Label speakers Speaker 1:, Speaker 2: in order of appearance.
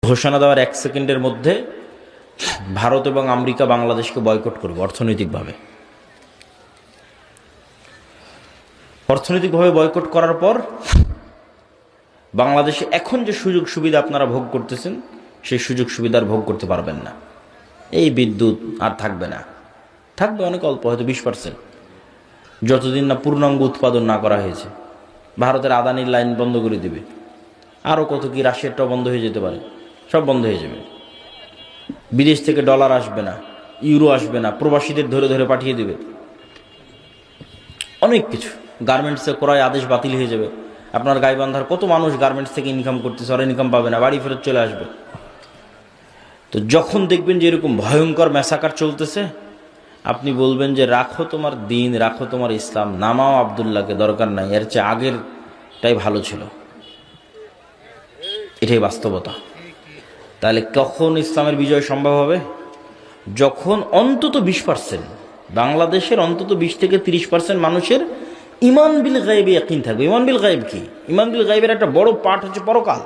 Speaker 1: ঘোষণা দেওয়ার 1 সেকেন্ডের মধ্যে ভারত এবং আমেরিকা বাংলাদেশকে বয়কট করবে অর্থনৈতিকভাবে। অর্থনৈতিকভাবে বয়কট করার পর বাংলাদেশে এখন যে সুযোগ সুবিধা আপনারা ভোগ করতেছেন সেই সুযোগ সুবিধার ভোগ করতে পারবেন না। এই বিদ্যুৎ আর থাকবে না, থাকবে অনেক অল্প, হয়তো 20%, যতদিন না পূর্ণাঙ্গ উৎপাদন না করা হয়েছে। ভারতের আদানির লাইন বন্ধ করে দিবে, আরও কত কি, রাশিয়ারটাও বন্ধ হয়ে যেতে পারে, সব বন্ধ হয়ে যাবে। বিদেশ থেকে ডলার আসবে না, ইউরো আসবে না, প্রবাসীদের ধরে ধরে পাঠিয়ে দিবে, অনেক কিছু। গার্মেন্টসে ক্রয় আদেশ বাতিল হয়ে যাবে। আপনার গাইবান্ধার কত মানুষ গার্মেন্টস থেকে ইনকাম করতেছে, আর ইনকাম পাবে না, বাড়ি ফেরত চলে আসবে। তো যখন দেখবেন যে এরকম ভয়ঙ্কর ম্যাসাকার চলতেছে, আপনি বলবেন যে রাখো তোমার দিন, রাখো তোমার ইসলাম, নামাও আবদুল্লাহকে, দরকার নাই, এর চেয়ে আগেরটাই ভালো ছিল। এটাই বাস্তবতা। তাহলে কখন ইসলামের বিজয় সম্ভব হবে? যখন অন্তত 20%, বাংলাদেশের অন্তত 20 থেকে 30% মানুষের ইমান বিল গায়েবে ইয়াকিন থাকবে। ইমান বিল গায়েব কি? ইমান বিল গায়েবের একটা বড় পার্ট হচ্ছে পরকাল।